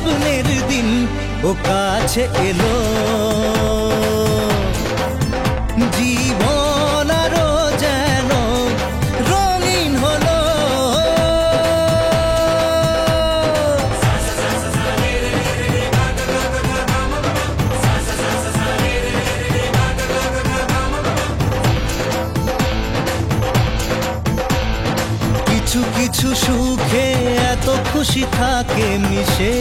স্বপ্নের দিন ও কাছে এলো, জীবন আরো যেন রঙিন হলো। কিছু কিছু সুখে এত খুশি থাকে মিশে,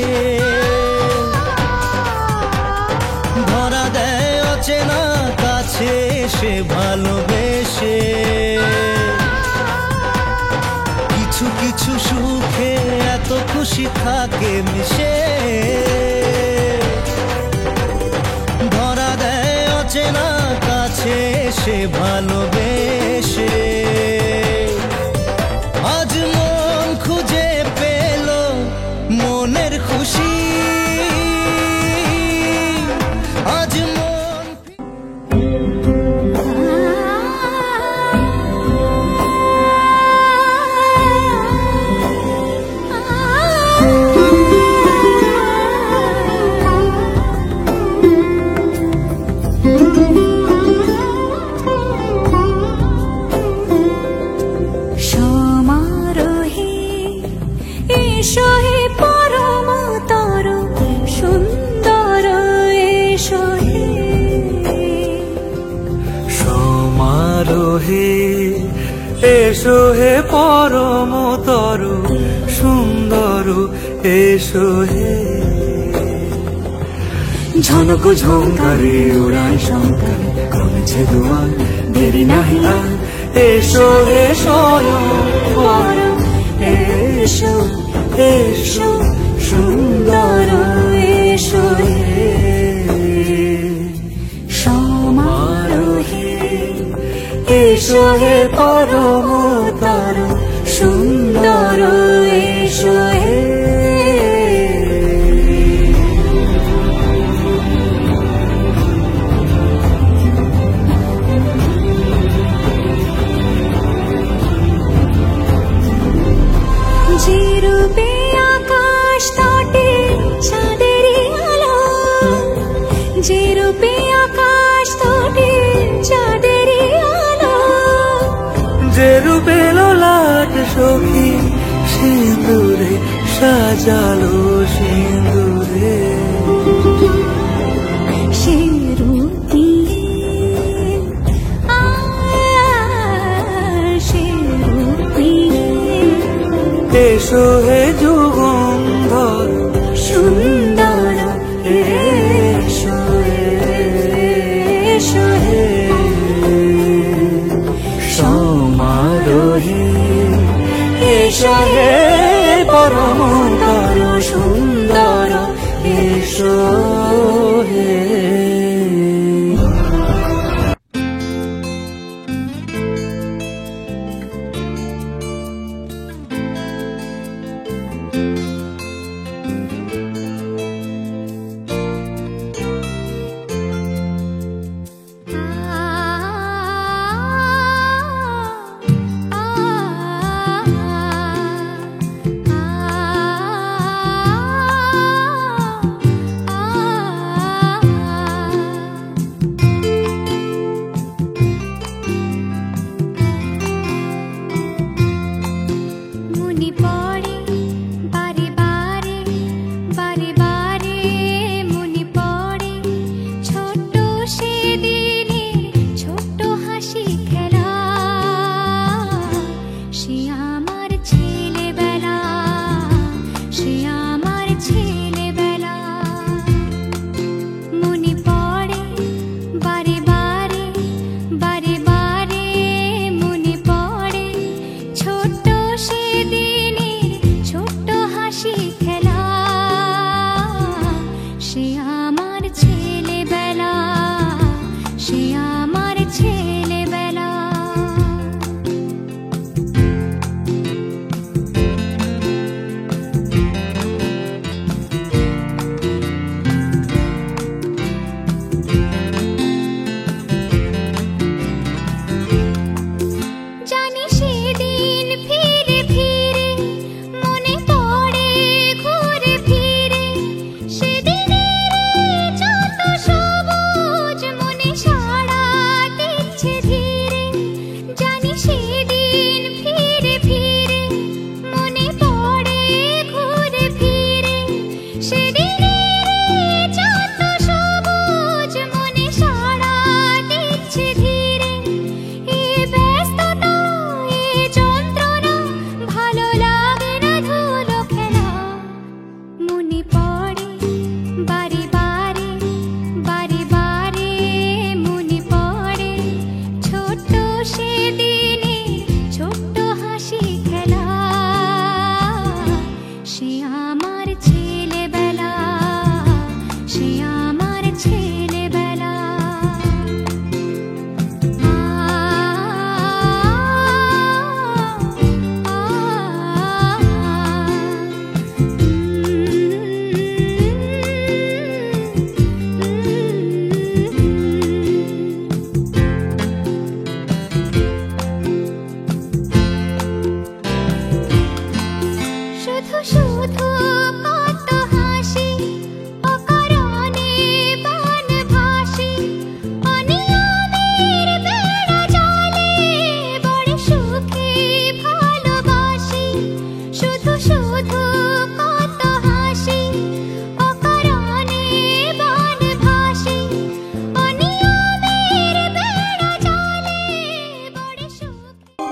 ধরা দেয় অচেনা কাছে সে ভালোবেসে। কিছু কিছু সুখে এত খুশি থাকে মিশে, ধরা দেয় অচেনা কাছে সে ভালোবেসে। আজ মন খুঁজে পেল মনের খুশি, আজ মন এসো হে পরমতর সুন্দর, এসো হে ঝনক ঝঙ্কারে উড়ায় শঙ্কারে কমেছে দুয়ার, দেরি নাহি আর এসো হে স্বয়ং বর, এসো এসো সুন্দর, এসো হে সমারোহে। এসো হে পরমতর সুন্দর, এসো হে যে রূপে আকাশ তটে চাঁদেরই আলো, যে রূপে আকাশ তটে চাঁদেরই আলো, যে রূপে ললাট সখী সিঁদুরে সাজালো সিঁদুরে, সে রূপ দিয়ে সে রূপ দিয়ে এসো হে যুগন্ধর সুন্দর, এসো এসো হে সমারোহে। এসো হে পরমতর সুন্দর, এসো হে। ah মনে পড়ে বারে বারে বারে বারে মনে পড়ে ছোট্ট সেদিনে ছোট্ট হাসি খেলা সে আমার ছেলেবেলা সে আমার ছেলেবেলা শুধু শুধু কত হাসি অকারণে বান ভাসি অনিয়মের বেড়া জলে বড় সুখে ভালোবাসি শুধু শুধু কত হাসি অকারণে বান ভাসি অনিয়মের বেড়া জলে বড় সুখে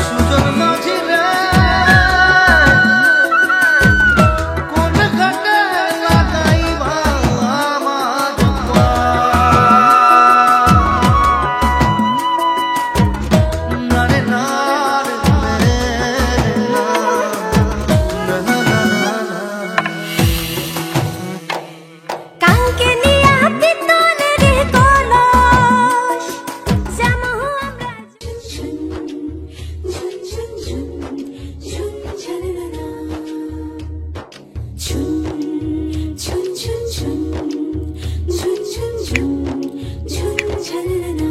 সুজন মাঝি রে কোন ঘাটে লাগাইবা আমার পা নারে নারে না কাউকে নিয়ে হাতে তোলে রে কলস জামু আমরা ঝুন ঝুন ঝুন ঝুন ঝুন ঝালালা ঝুন ঝুন ঝুন ঝুন ঝুন ঝুন ঝুন ঝুন ঝালালা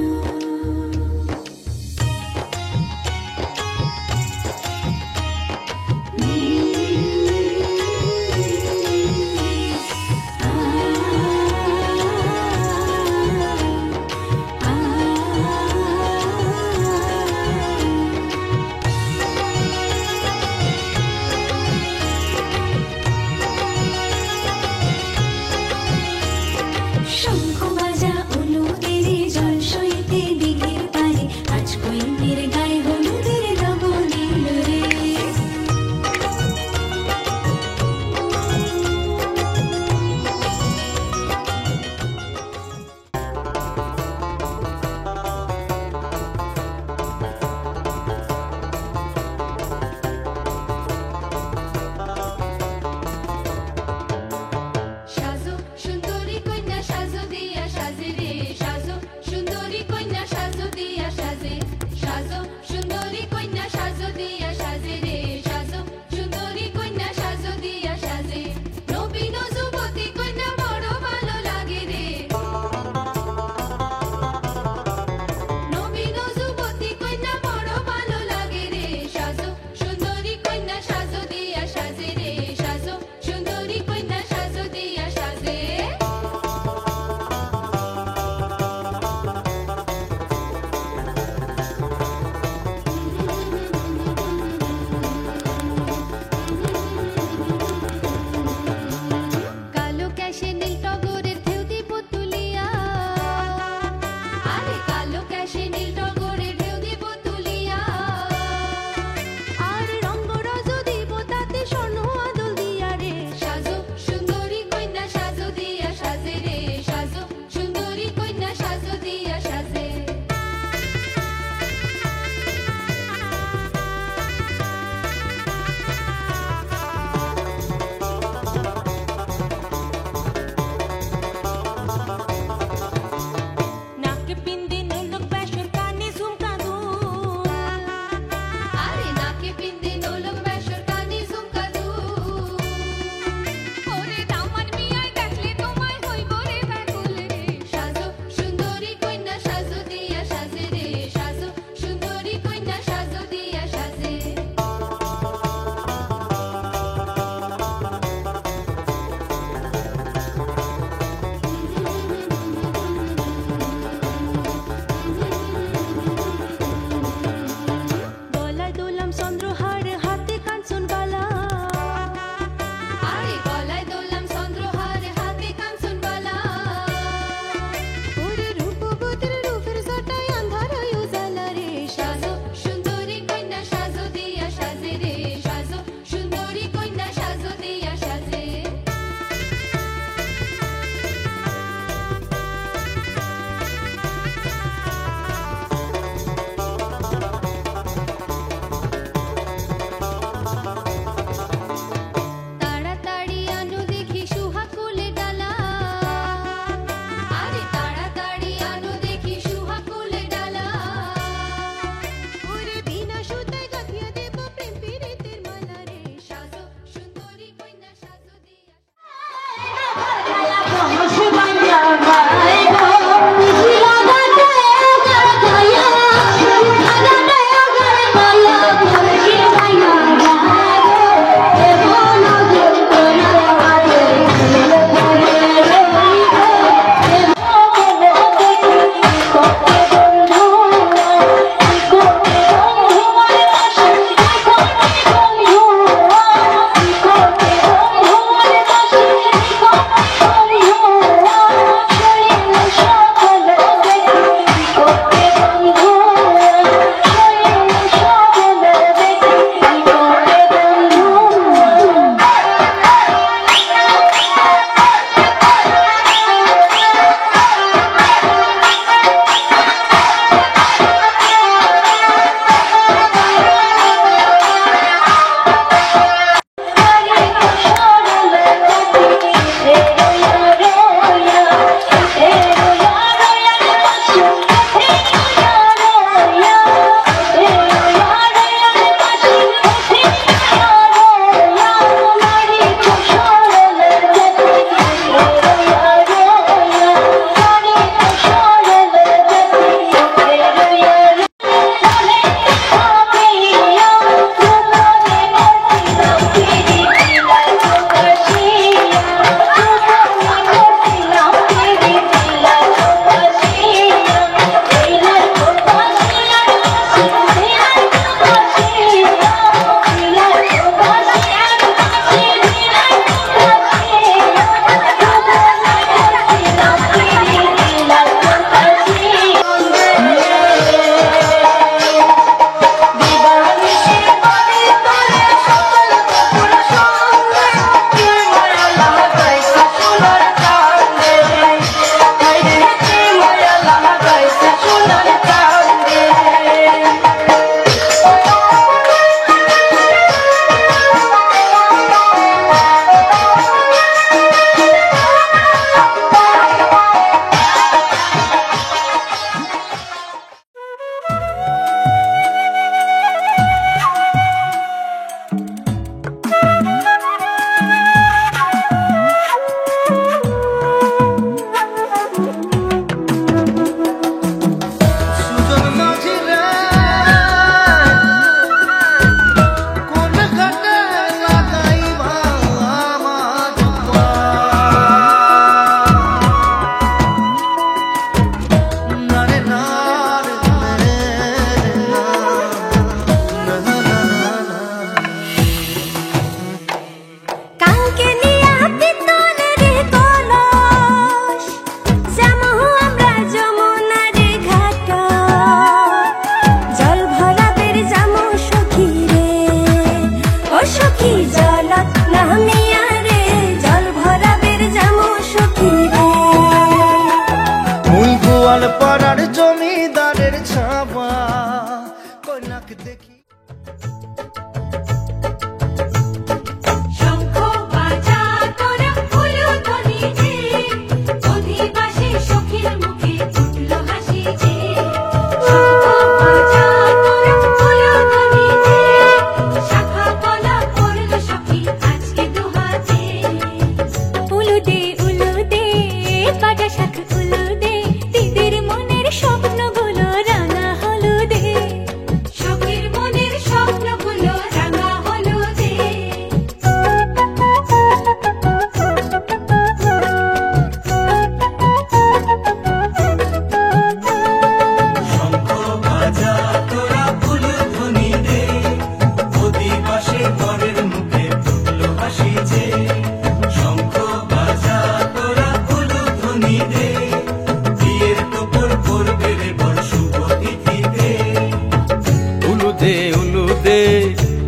শঙ্খ বাজা অনুদের জল সইতে দিঘির পারে আজ কইনের গায়ে হলুদের লবণীল রে সাজো সুন্দরী কন্যা সাজো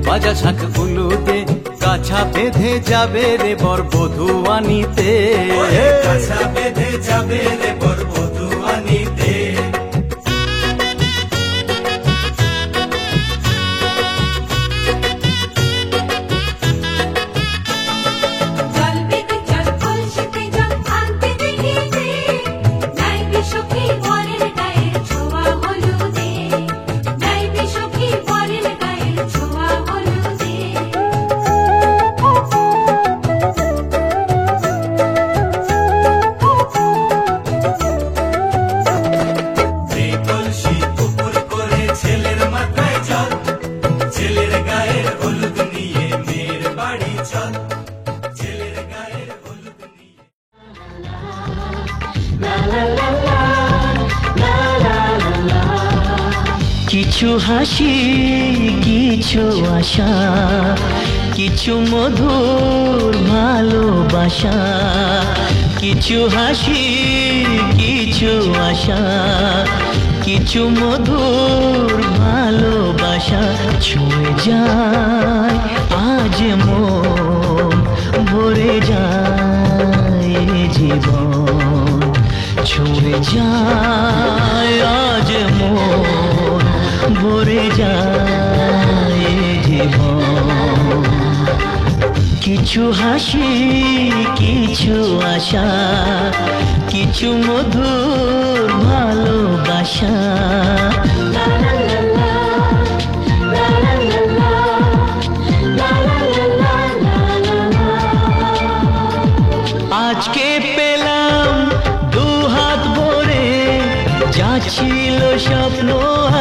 বাজা শাক উলুতে কাছা বেঁধে যাবে রে বর বধূ আনিতে, কাছা বেঁধে যাবে রে বর বধূ আনিতে। কিছু হাসি কিছু আশা কিছু মধুর ভালোবাসা কিছু হাসি কিছু আশা কিছু মধুর ভালোবাসা ছুঁয়ে যায় আজ মন ভরে যায় জীবন ছুঁয়ে যায় আজ মন ভরে যায় জীবন কিছু হাসি কিছু আশা কিছু মধুর ভালোবাসা আজকে পেলাম দু হাত ভরে যা ছিল স্বপ্ন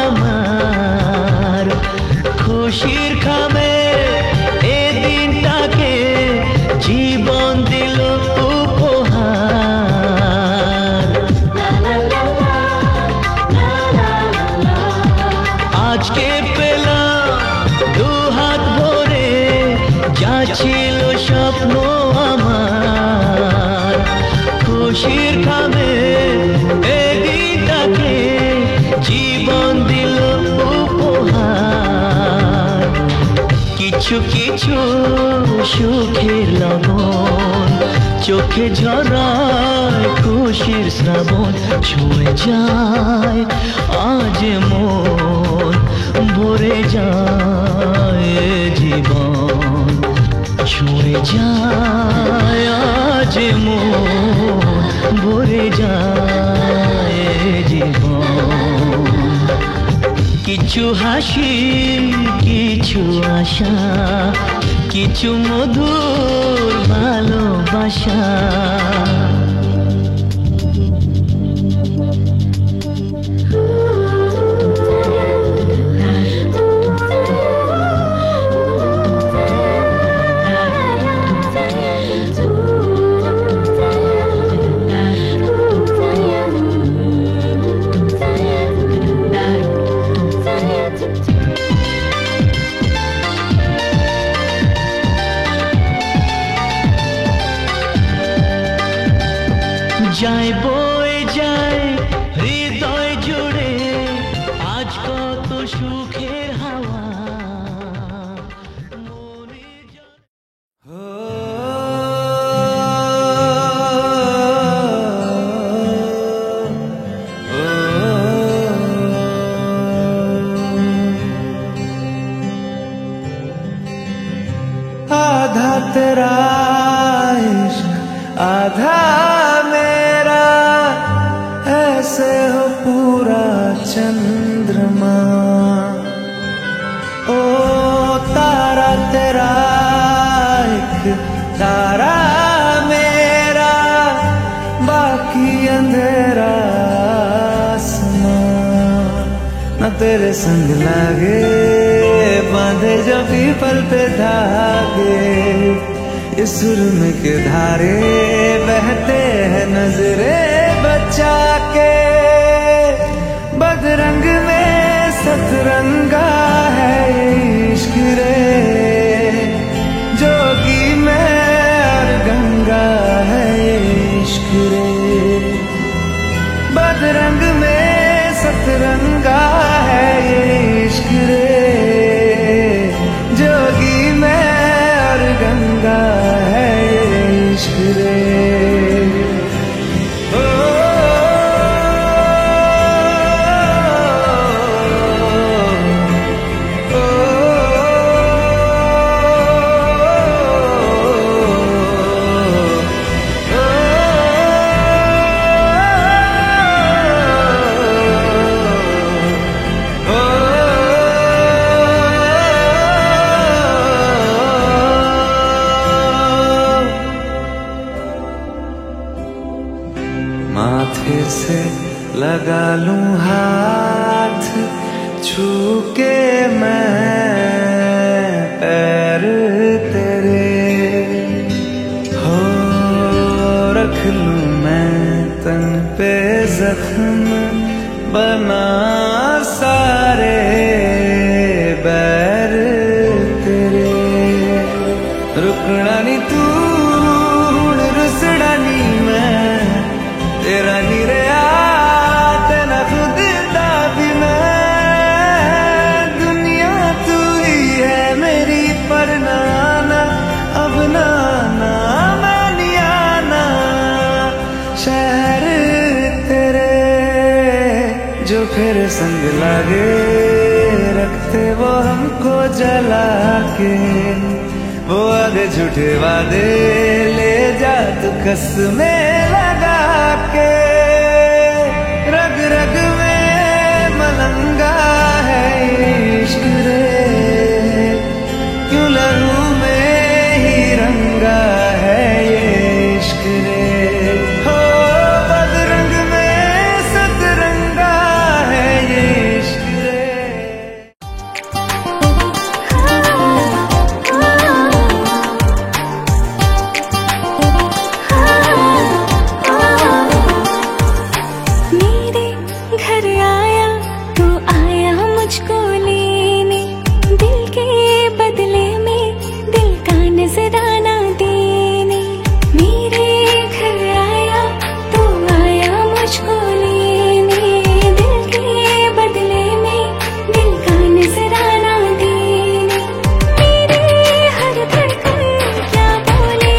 আমার খুশির খামে এ দিনটাকে জীবন দিল উপহার আজকে পেলাম দু হাত ভরে যা ছিল স্বপ্ন আমার খুশির খামে এ দিনটাকে জীবন দিল উপহার কিছু কিছু সুখের লবণ চোখে ঝরায় খুশির শ্রাবণ ছুঁয়ে যায় আজ মন ভরে যায় জীবন ছুঁয়ে যায় আজ মন ভরে যায় জীবন কিছু হাসি কিছু আশা কিছু মধুর ভালোবাসা যায় বয়ে যায় হৃদয় জুড়ে আজ কত সুখের হাওয়া মনে आधा तेरा इश्क आधा मेरा ऐसे हो पूरा चंद्रमा ओ तारा तेरा एक तारा मेरा बाकी अंधेरा आसमां न तेरे संग लागे बांधे जो पीपल पे धागे इस सुरम के धारे बहते हैं नजरे बचा के बदरंग में सतरंगा है ये इश्क रे जोगी में और गंगा है ये इश्क रे बदरंग में सतरंगा है ये इश्क रे जोगी में और गंगा है ये इश्क रे माथे से लगा लूं हाथ छू के मैं पैर तेरे हो रख लूं मैं तन पे जख्म बना सारे फिर संग लागे, रखते वो हमको जला के। वो आधे झूठे वादे ले जा तू कसमें लगा के। रग रग में मलंगा है इश्क रे, क्यों लहू में ही रंगा है ये इश्क रे। हो बदरंग में सतरंगा है ये इश्क रे। मेरे घर आया तो आया मुझको लेने, दिल के बदले में दिल का नजराना देने। मेरे घर आया तो आया मुझको लेने, दिल के बदले में दिल का नजराना देने। मेरे हर धड़कन क्या बोले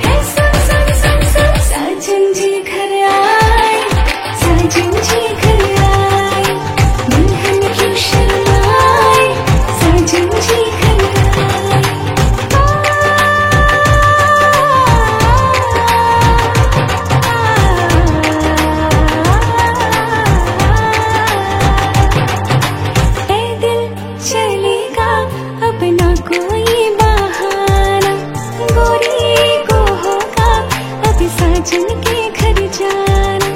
है, सुन सुन सुन सुन। साजन जी घर आए, साजन जी घर आए, दुल्हन क्यों शर्माए, साजन जी घर आए। पैदल चलेगा अब ना कोई बहाना, गोरी को होगा अब साजन के घर जाना।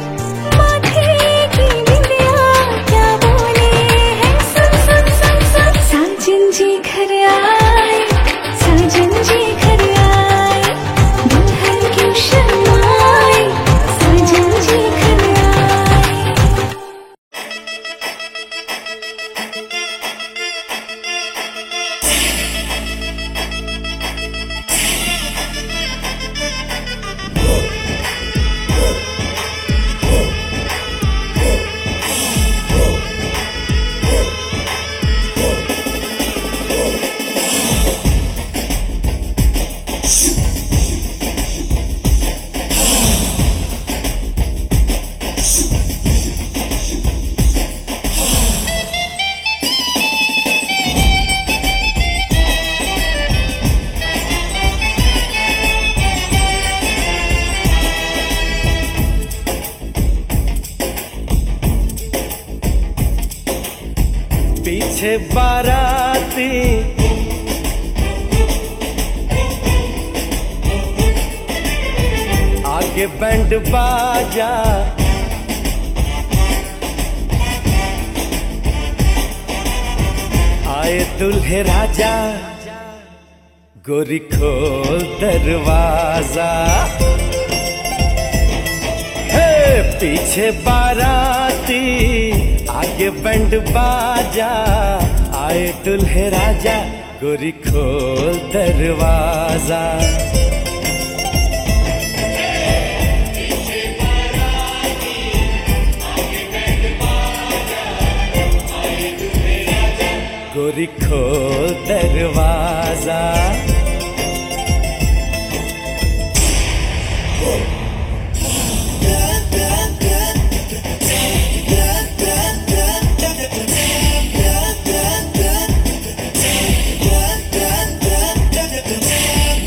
माथे की बिंदिया क्या बोले है, सुन सुन सुन सुन। साजन जी घर आए, साजन जी घर आए, दुल्हन क्यों शर्माए, साजन जी घर आए। पीछे बाराती आगे बैंड बाजा, आए दुल्हे राजा, गोरी खोल दरवाजा। हे पीछे बाराती आगे बैंड बाजा, आए दुल्हे राजा, गोरी खोल दरवाजा। गोरी खोल दरवाजा।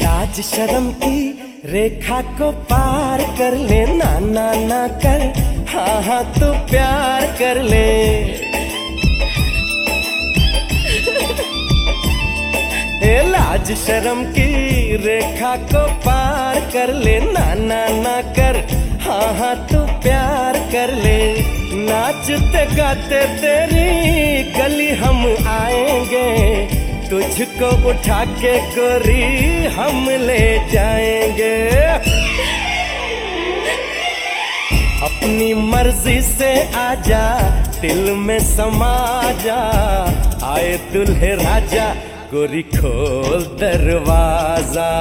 लाज शर्म की रेखा को पार कर ले, ना ना ना कर, हाँ हाँ तू प्यार कर ले। ए लाज शर्म की रेखा को पार कर ले, ना ना ना कर, हाँ हाँ तू प्यार कर ले। नाचते गाते तेरी गली हम आएंगे, तुझको उठा के गोरी हम ले जाएंगे। अपनी मर्जी से आजा, दिल में समा जा, आए दुल्हे राजा, गोरी खोल दरवाजा।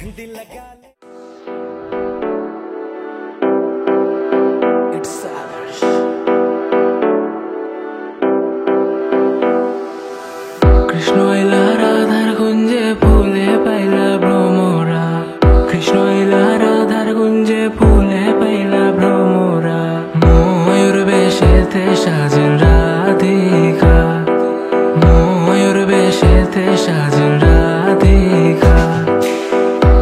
मेहंदी लगा ले। কৃষ্ণ এলা রাধার কুঞ্জে ফুলে পাইলা ভ্রমরা, কৃষ্ণ এলা রাধার কুঞ্জে ফুলে পাইলা ভ্রমরা। ময়ূর বেশেতে সাজেন রাধিকা, ময়ূর বেশেতে সাজেন রাধিকা।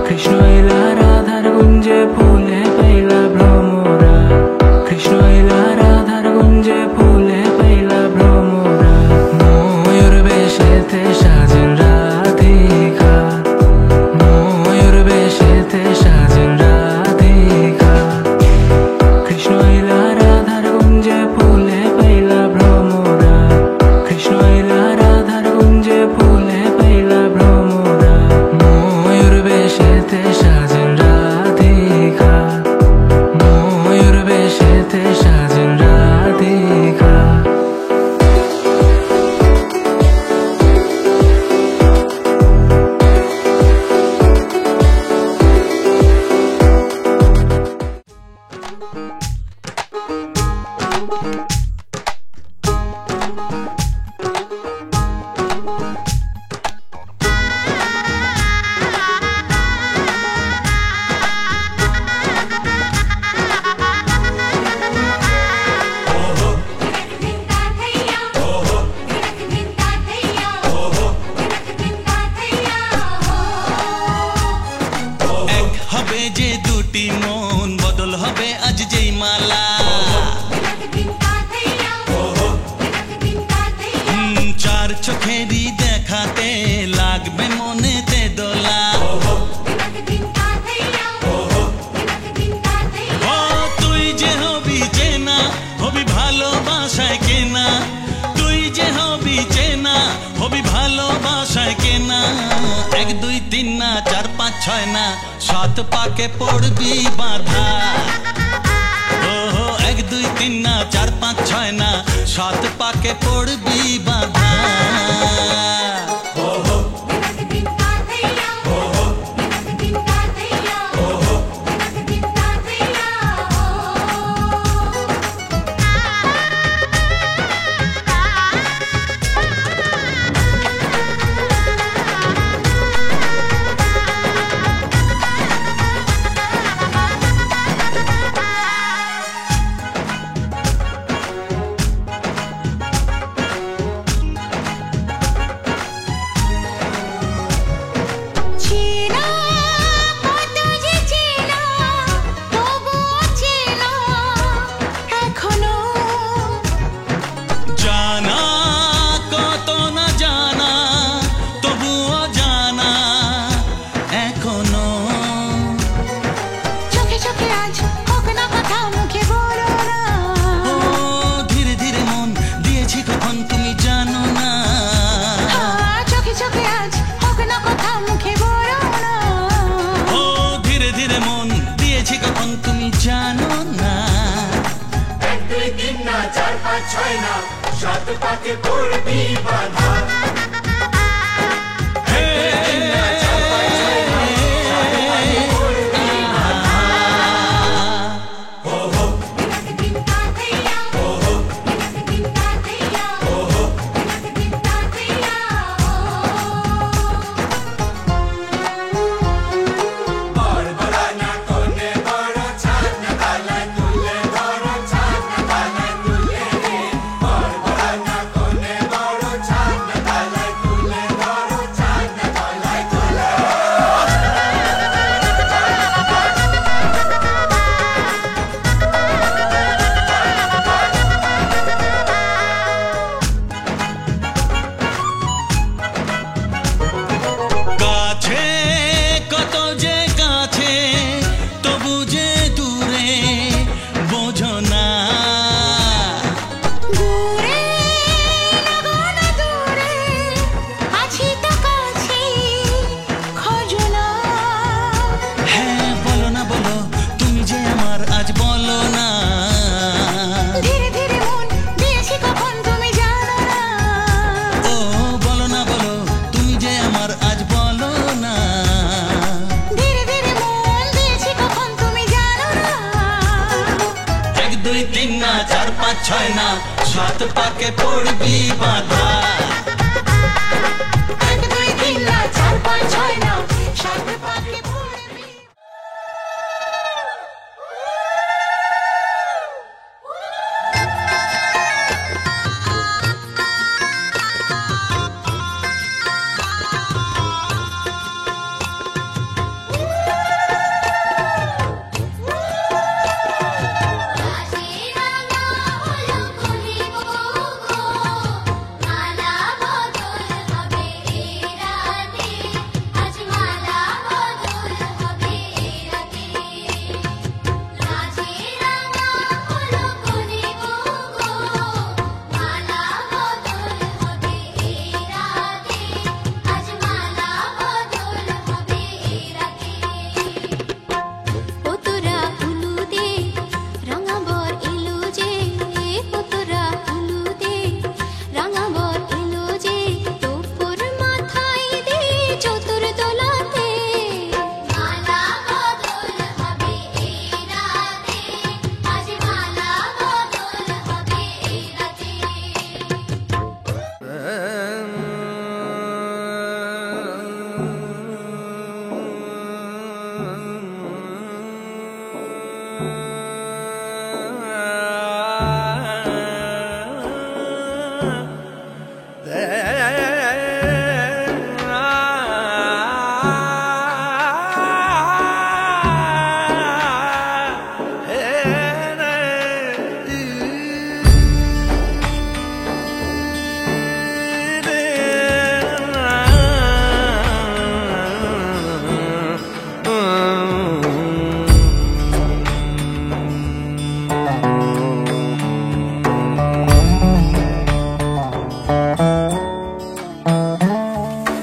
কৃষ্ণ এলা রাধার কুঞ্জে ফুলে পাইলা ভ্রমরা, কৃষ্ণ এলা রাধার কুঞ্জে ফুলে পাইলা ভ্রমরা। ময়ূর বেশেতে সাজেন রাধিকা, ময়ূর বেশেতে সাজেন রাধিকা। কৃষ্ণ এলা রাধার কুঞ্জে ফুলে পাইলা ভ্রমরা, কৃষ্ণ এলা রাধার কুঞ্জে ফুলে পাইলা ভ্রমরা। ময়ূর বেশেতে সাজেন রাধিকা, ময়ূর বেশেতে সাজেন রাধিকা। এক হবে যে দুটি মন, বদল হবে আজ যেই মালা। চার চোখেরই দেখাতে লাগবে মনেতে দোলা। ও তুই যে হবি চেনা, হবি ভালোবাসায় কেনা। তুই যে হবি চেনা, হবি ভালোবাসায় কেনা। 1 2 3 না 4 5 6 না 7 পাকে পড়বি বাঁধা। ও 1 2 3 না 4 5 6 না 7 পাকে পড়বি বাঁধা। চেনা কত যে চেনা, তবুও চেনা এখনো। জানা কত না জানা, তবুও জানা এখনো। চোখে চোখে আজ হোক না কথা, মুখে বলো না। ও ধীরে ধীরে মন দিয়েছি কখন তুমি জানো না। চোখে চোখে আজ হোক না কথা, মুখে বলো না। ও ধীরে ধীরে মন দিয়েছি কখন তুমি জানো না। 1 2 3 না 4 5 6 না 7 পাকে পড়বি বাঁধা। ছাদ 4 5 6 না 7 পাকে পড়বি বাঁধা 1 2 3 না 4 5 6 না 7 পাকে পড়বি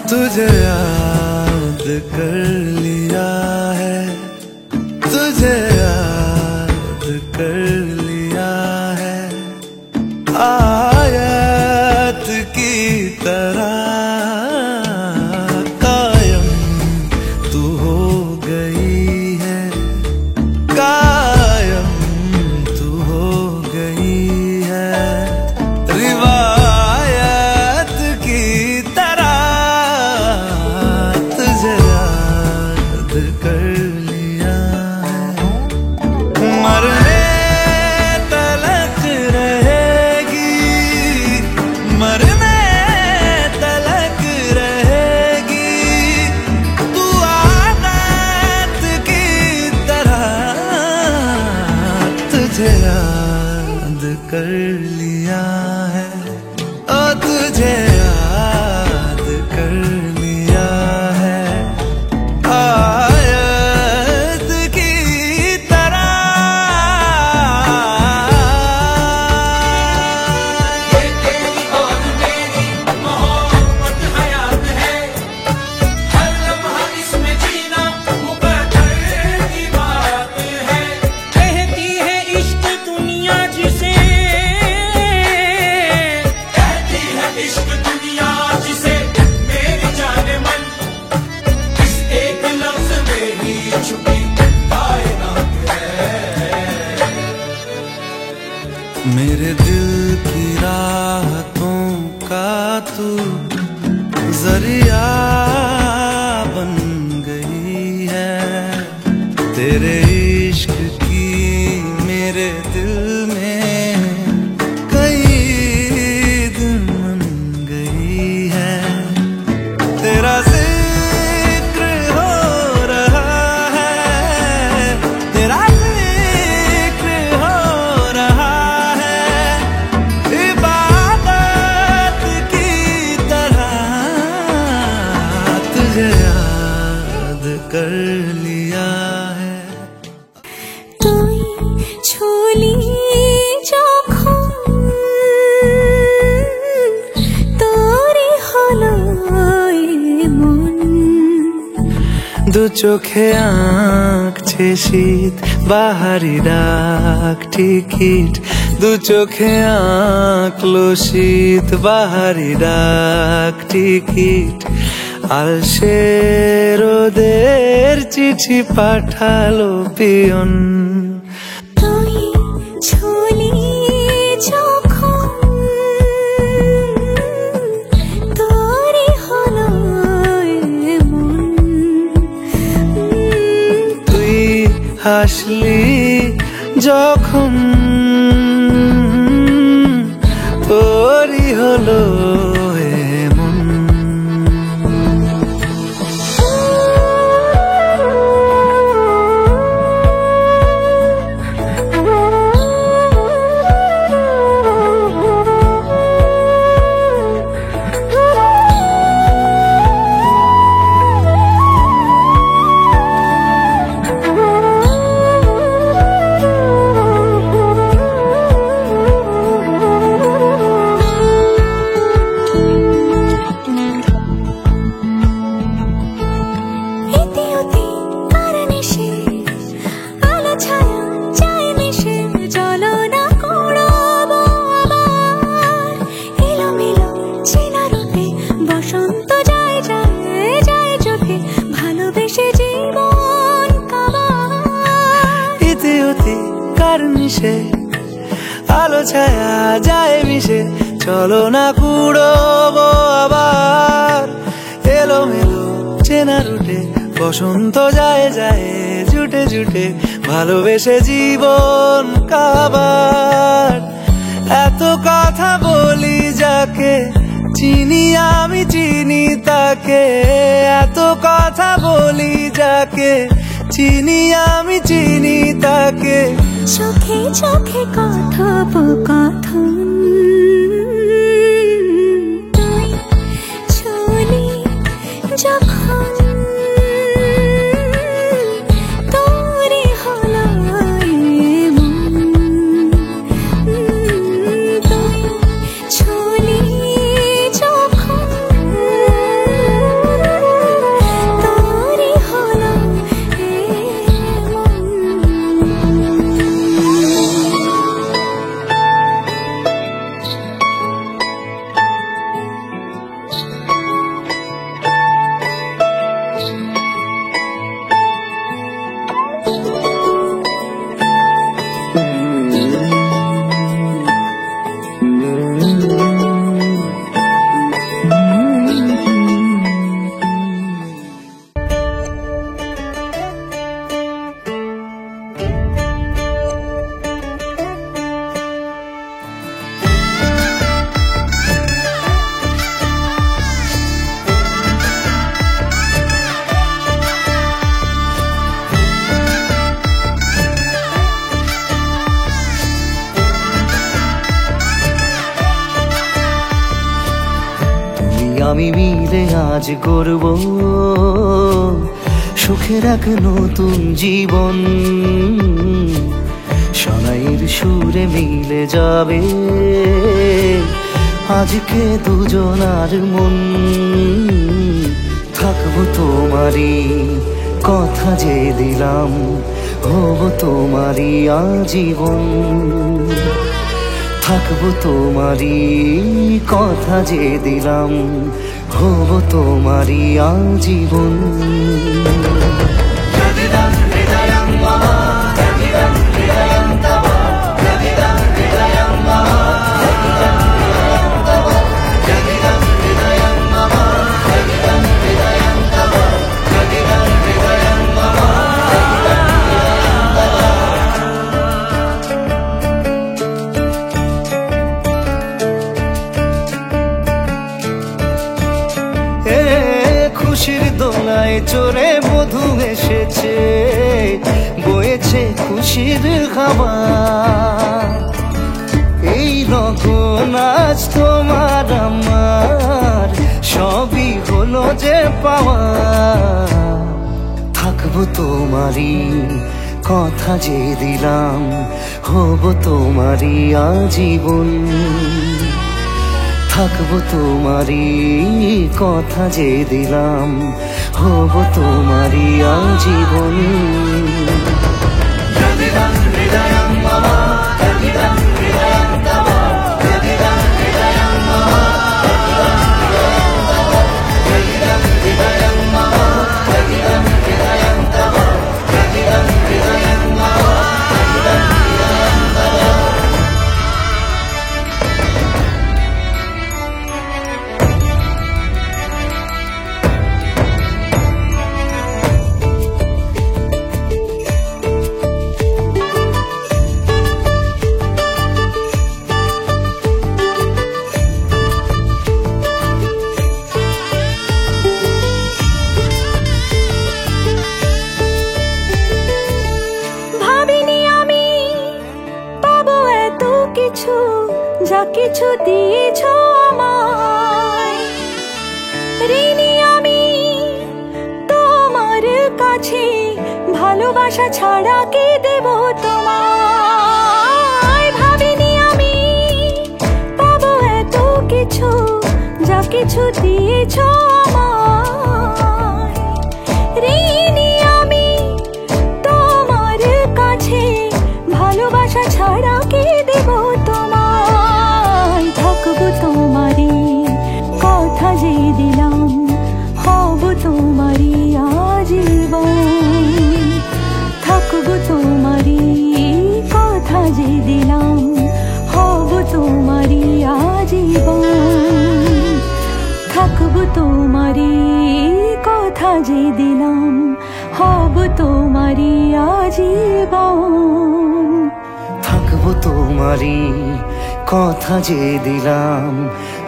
तुझे याद कर लिया है, तुझे याद कर लिया है, आयत की तरह कायम तू हो गई है, कायम तू हो गई है, रिवायत की तरह तुझे याद कर लिया है। मरने तलक रहेगी, मरने तलक रहेगी, तू आदत की तरह तुझे याद कर लिया है, ओ तुझे याद कर लिया है, आयत की तरह। ये तेरी और मेरी मोहब्बत हयात है, हर लम्हा इसमें जीना मुकद्दर की बात है। कहती है इश्क दुनिया जिसे, कहती है इश्क दुनिया जिसे मेरी जाने मन, इस एक लफ्ज में ही छुपी कायनात है। मेरे दिल की राहतों का तू जरिया बन गई है, तेरे इश्क की मेरे दिल में कई दिन बन गई है, तेरा जिक्र हो रहा है, तेरा जिक्र हो रहा है, इबादत की तरह तुझे याद कर लिया है। তুই ছুলি যখন তোরই হলো মন, দু চোখে আঁকছে শীত বাহারি ডাক টিকিট, দু চোখে আঁকলো শীত বাহারি ডাক টিকিট, আলসে রোদের চিঠি পাঠালো পিয়ন। তুই ছুলি হাসলি যখন তোরই হলো এমন। আলো ছায়া যায় মিশে চলো না কুড়োবো আবার এলোমেলো চেনা রুটে বসন্ত যায় যায় জুটে জুটে ভালোবেসে জীবন কাবার। এত কথা বলি যাকে চিনি আমি চিনি তাকে, এত কথা বলি যাকে চিনি আমি চিনি তাকে। চোখে চোখে কথোপকথন তুই চলি যখন তোরে হলো এমন। তুই চলি যখন তোরে হলো আমি মিলে আজ করব সুখের এক নতুন জীবন। শোনাইয়ের সুরে মিলে যাবে আজকে দুজনার মন। থাকবো তোমারই কথা যে দিলাম, হব তোমারই আজীবন। থাকবো তোমারই কথা যে দিলাম, হব তোমারই আজীবন। খুশির দোলায় চড়ে মধু এসেছে, বয়েছে খুশির খাবার। এই লগন আজ তোমার আমার সবই হলো যে পাওয়া। থাকবো তোমারই কথা যে দিলাম, হব তোমারই আজীবন। থাকবো তোমারই কথা যে দিলাম, হব তোমারই আজীবন। কিছু দিয়েছ আমায়, ঋণী আমি তোমার কাছে, ভালোবাসা ছাড়া কি দেব তোমায়। ভাবিনি আমি পাবো এত কিছু, যা কিছু দিয়েছ আমায়, ঋণী আমি তোমার কাছে, ভালোবাসা ছাড়া কি দেব তোমায়। থাকবো তোমারই কথা যে দিলাম, হব তোমারই আজীবন। থাকবো তোমারই কথা যে দিলাম, হব তোমারই আজীবন। থাকবো তোমারই কথা যে দিলাম, হব তোমারই আজীবন। থাকবো তোমারই কথা যে দিলাম,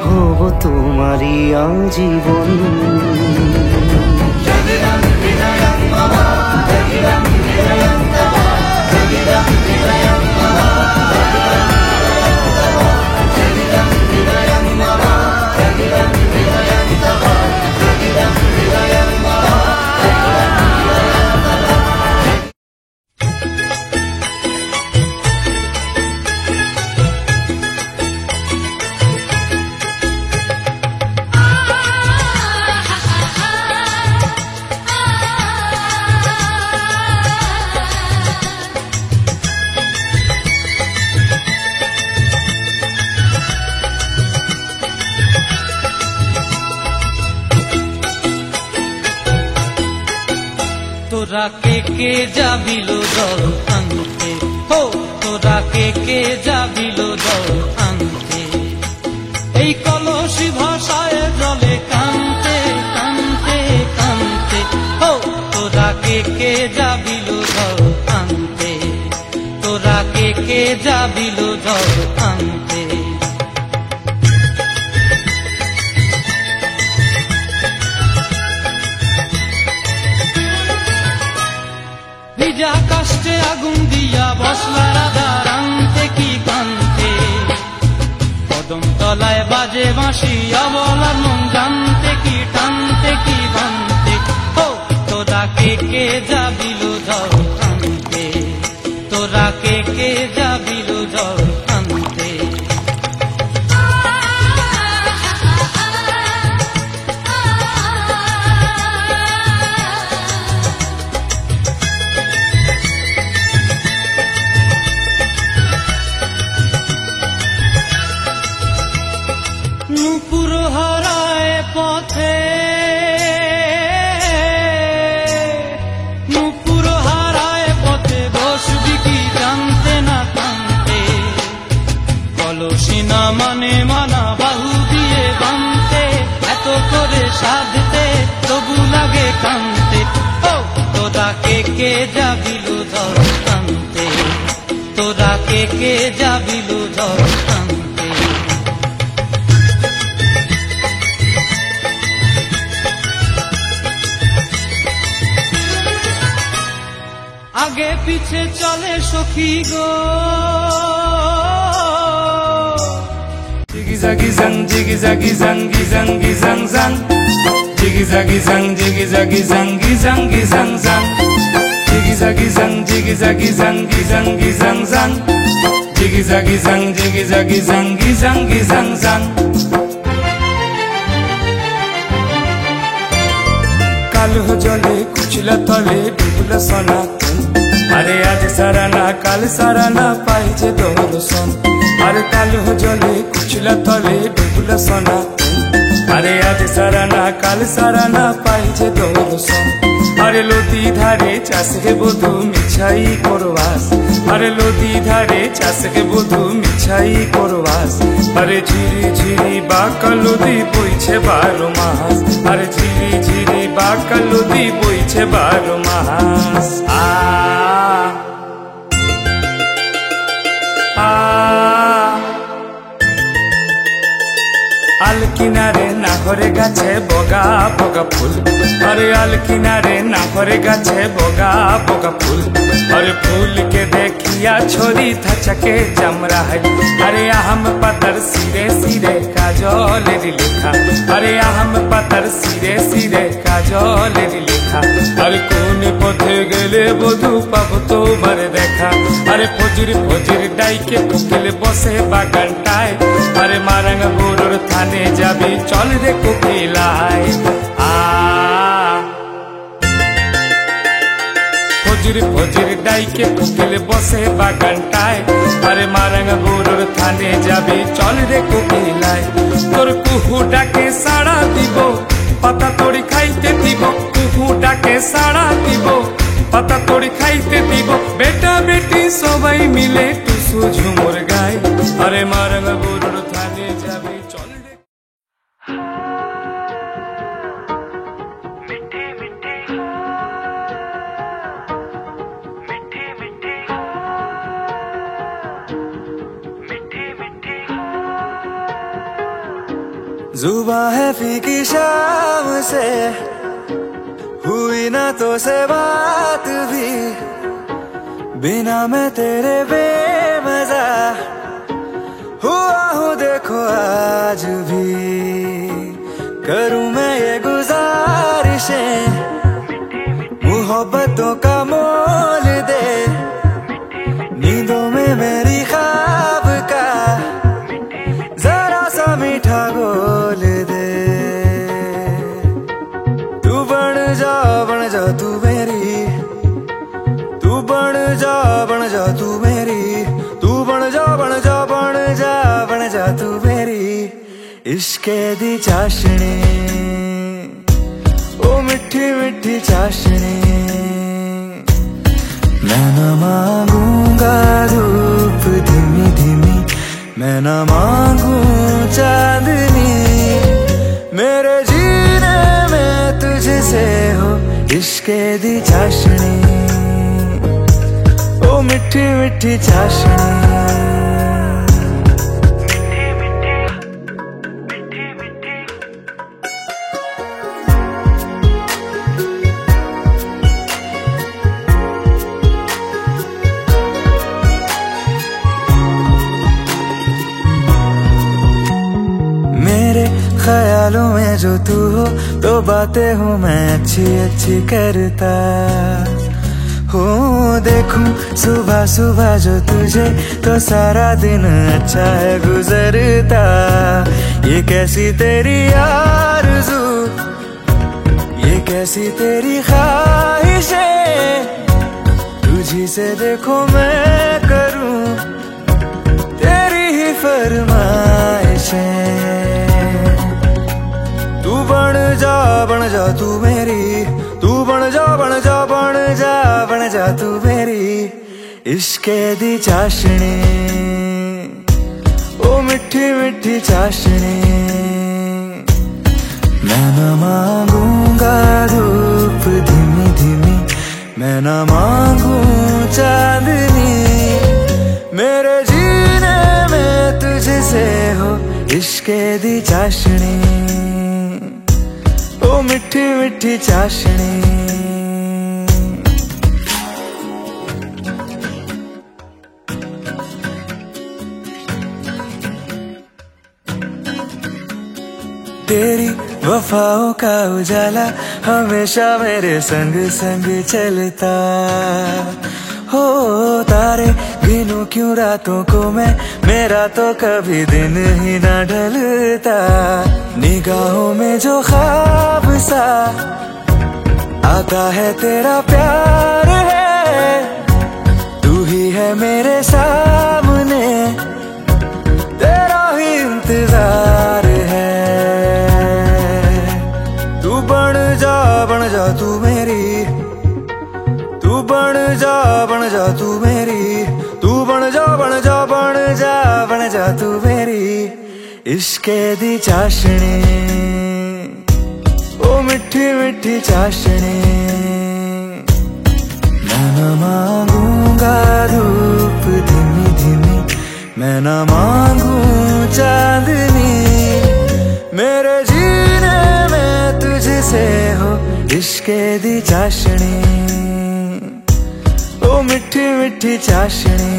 হব তোমারই আজীবন। তোরা কে যাবিল জল আনতে, হো তোরা কে যাবিল জল আনতে, এই কলসি ভাষায় জলে কানতে কানতে কানতে, হো তোরা কে যাবিল জল আনতে, তোরা কে যাবিল জল আনতে। ভিজা কাষ্টে আগুন দিয়া বসলা রাধা রান্তে কি কান্তে, কদম তলায় বাজে বাঁশি অবলার মন জানতে কি টানতে কি বানতে, ও তোরা কে যাবিল জল আনতে, তোরা কে যাবিল জল আনতে। নূপুর হারায় পথে, নূপুর হারায় পথে, বসবি কি জানতে না কানতে, কলসি না মানে মানা বাহু দিয়ে বানতে, এত করে সাধতে তবু লাগে কানতে, ও তোরা কে যাবিল জল আনতে, তোরা কে যাবিল জল আনতে। আগে পিছে চলে সখী গো, জিগি জাগি জাং জিগি জাগি জাঙ্গি জাঙ্গি জাং জাং, জিগি জাগি জাং জিগি জাগি জাঙ্গি জাঙ্গি জাং জাং, জিগি জাগি জাং জিগি জাগি জাঙ্গি জাঙ্গি জাং জাং, জিগি জাগি জাং জিগি জাগি জাঙ্গি জাঙ্গি জাং জাং। কালো জলে কুচলা তলে ডুবল সনাতন, আরে আজ সারা না কাল সারা না পাইছে দর্শন, আরে কালো জলে কুচলা তলে ডুবল সনাতন, আরে আজ সারা না কাল সারা না পাইছে দর্শন। আরে লতি ধারে চাষকে বধু মিছাই করবাস, আরে লতি ধারে চাষকে বধু মিছাই করবাস, আরে ঝিরি ঝিরি বাঁকা নদী বইছে 12 মাস, আরে ঝিরি ঝিরি বাঁকা নদী বইছে 12 মাস। আল কিনারে নাগরে গাছে বগা বগা বগা ফুল আরে আল কিনারে না ভরে গাছে বগা বগা ফুল अरे फूल के देखिया छोरी थचके जम रहा है अरे हम पतर सिरे सिरे काजल लिखा अरे हम पतर सिरे सिरे काजल लिखा अरे कौन पथे गेले बधू पाब तो मर देखा अरे फजुर फजुर डाइके कोकिल बसे बागानटाय अरे मारंग बुरुर थाने जाबी चल रे कोकिलाय फजुर फजुर डाइके कोकिल बसे बागानटाय अरे मारंग बुरुर थाने जाबी चल रे कोकिलाय तोर कुहू डाके साड़ा दिबो पाता तोड़ी खाइते दिबो कुहू डाके साड़ा दिबो पाता तोड़ी खाइते दिबो बेटा बेटी सबाई मिले टुसु झुमुर गाय अरे मारंग बुरुर थाने जाबी चल रे जुबां है फीकी शाम से हुई ना तो से बात भी बिना मैं तेरे बेमजा हुआ हूँ देखो आज भी करूँ मैं ये गुजारिशें मोहब्बतों का मोल दे नींदों में मेरी ख्वाब का जरा सा मीठा गोल दे तू बन जा तू मेरी तू बन जा तू मेरी तू बन जा तू मेरी इश्के दी चाशनी ओ मिठी मिठी चाशनी मैं न मांगूंगा धूप धीमी धीमी मैं न मांगू चांदनी मेरे जीने में तुझसे हो इश्के दी चाशनी ओ मिठी मिठी चाशनी ख्यालों में जो तू हो तो बातें हूँ मैं अच्छी अच्छी करता हो देखूं सुबह सुबह जो तुझे तो सारा दिन अच्छा है गुजरता ये कैसी तेरी आरज़ू ये कैसी तेरी ख्वाहिशें तुझी से देखो मैं करूं तेरी ही फरमाइशें तू बन जा तू मेरी तू बन जा तू मेरी इश्के दी चाशनी ओ मिठी मिठी चाशनी मैं न मांगूंगा धूप धीमी धीमी मैं न मांगू चांदनी मेरे जीने में तुझसे हो इश्के दी चाशनी ओ मिठी मिठी चाशनी तेरी वफाओं का उजाला हमेशा मेरे संग संग चलता हो तारे गिनूं क्यों रातों को मैं मेरा तो कभी दिन ही ना ढलता निगाहों में जो ख्वाब सा आता है तेरा प्यार है तू ही है मेरे सामने तेरा ही इंतजार है तू बन जा तू मेरी तू बन जा तू मेरी तू बन जा तू मेरी इश्के दी चाशनी ओ मिठी मिठी चाशनी मैं न मांगूंगा धूप धीमी धीमी मैं न मांगू चांदनी मेरे जीने में इश्के दी चाशनी ओ मिठी मिठी चाशनी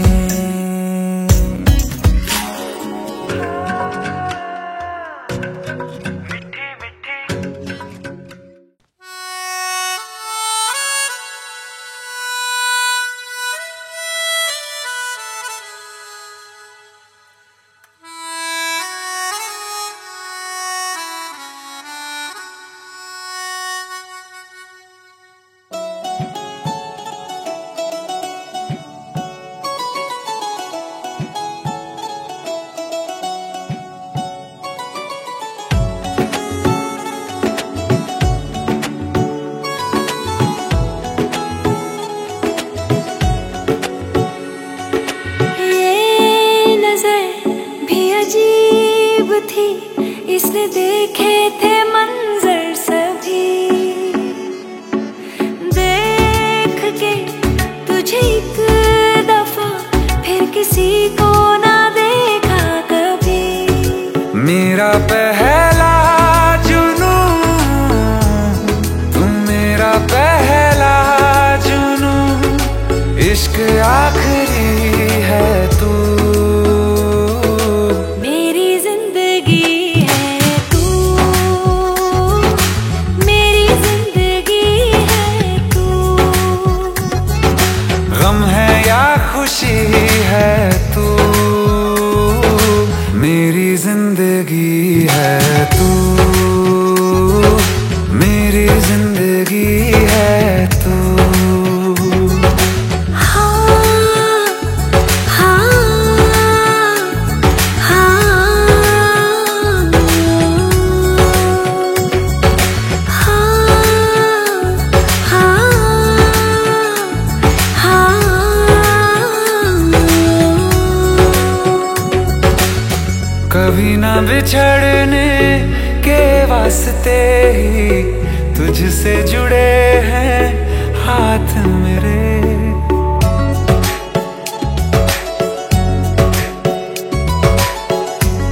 इसने देखे थे मंजर सभी, देख के तुझे एक दफा फिर किसी को ना देखा कभी। मेरा पहला जुनून तुम, मेरा पहला जुनून, इश्क आखिरी है तू। गम है या खुशी है तू, मेरी जिंदगी है तू, मेरी जिंदगी है तू। कभी ना बिछड़ने के वास्ते ही तुझसे जुड़े हैं हाथ मेरे।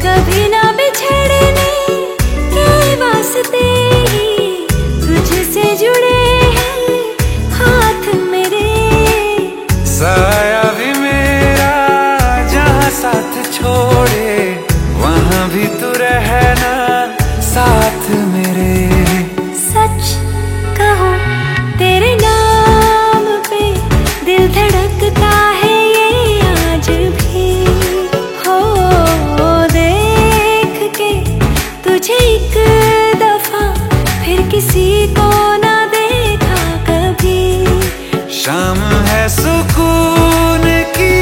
कभी ना बिछड़ने के वास्ते ही तुझसे जुड़े हैं हाथ मेरे। साया भी मेरा जहाँ साथ छोड़े वहाँ भी तू रहना साथ मेरे। सच कहो तेरे नाम पे दिल धड़कता है ये आज भी। हो देख के तुझे एक दफा फिर किसी को ना देखा कभी। शाम है सुकून की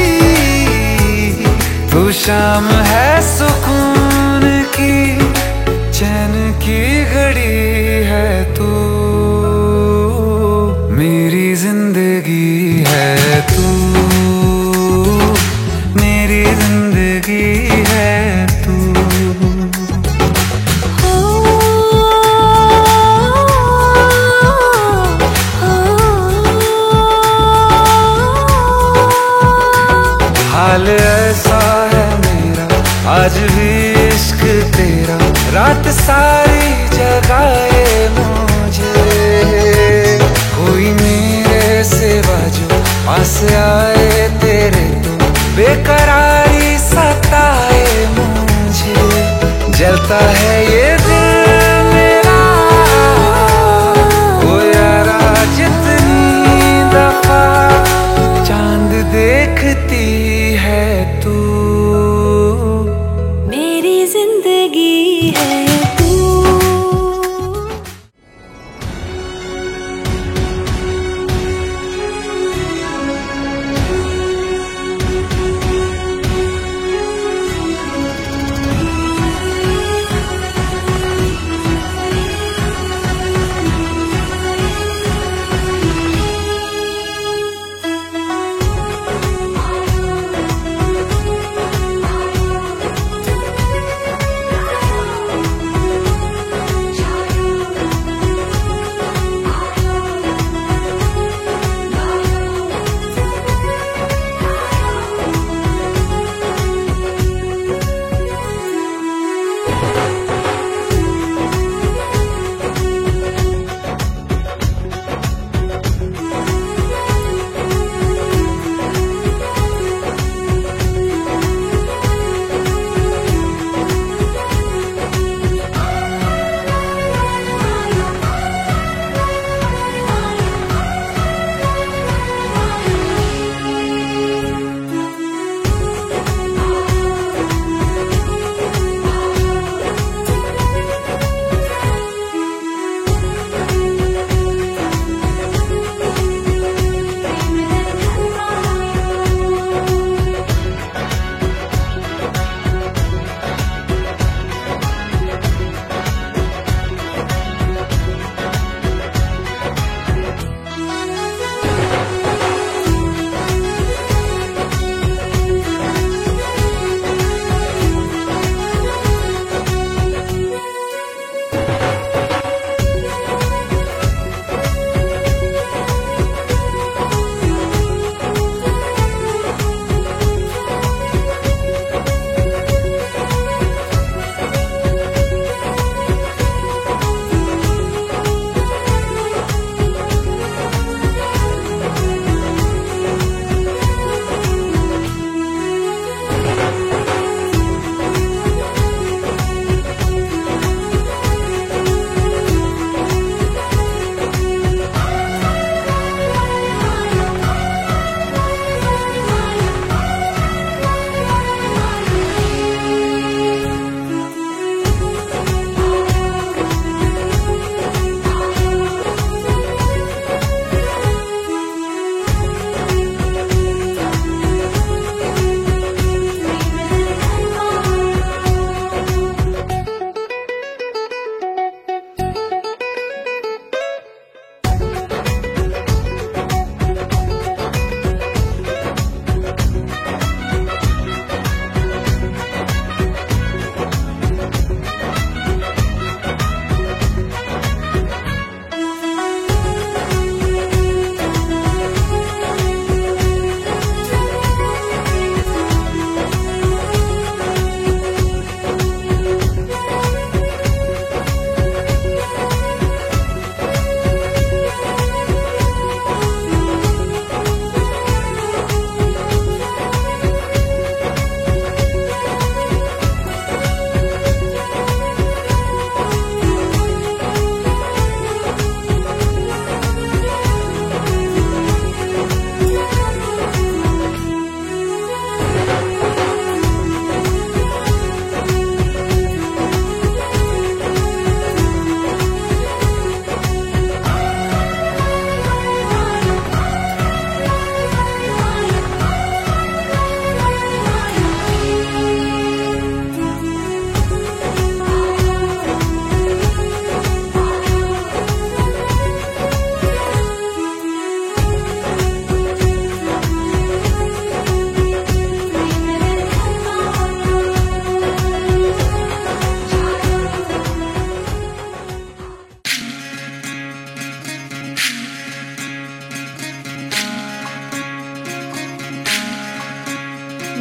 तू, शाम है सुकून की, चैन की घड़ी है तू, मेरी जिंदगी है तू, मेरी जिंदगी है तू। हाल ऐसा है मेरा आज भी इश्क तेरा, रात सारी जगाए मुझे। कोई मेरे सिवा जो पास आए तेरे तो बेकरारी सताए मुझे। जलता है ये दिल मेरा ओ यारा जितनी दफा चांद देखती है तू, मेरी जिंदगी है तू।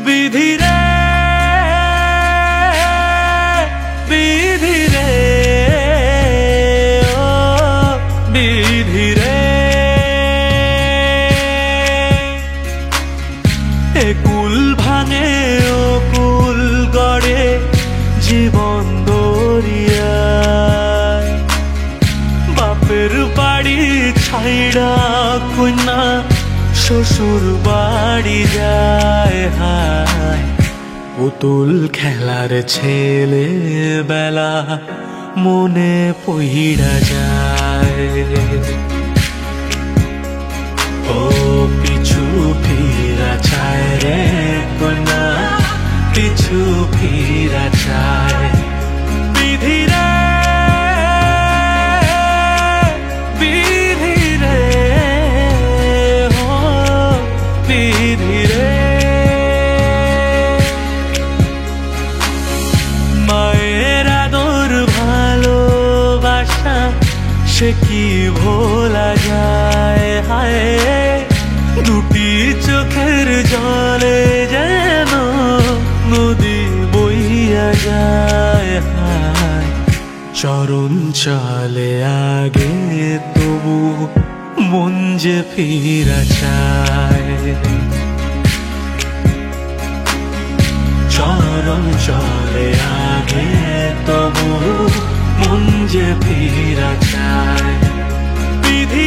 বিধি রে বিধি রে ও বিধি রে এ কুল ভাঙে ও কুল গড়ে জীবন দরিয়ায় বাপের বাড়ি ছাইড়া কন্যা শ্বশুর বাড়ি যায় হায় পুতুল খেলার ছেলে বেলা মনে পইড়া যায় ও পিছু ফিরা চায় রে কন্যা পিছু ফিরা চায় বিধি রে বিধি রে ও বিধি রে মায়ের আদর ভালোবাসা সে কি ভোলা যায় হায় দুটি চোখের জলে যেন নদী বইয়া যায় হায় চরণ চলে আগে তবু মন যে ফিরা চায় চরণ চলে আগে তবু মন যে ফিরা চায় বিধি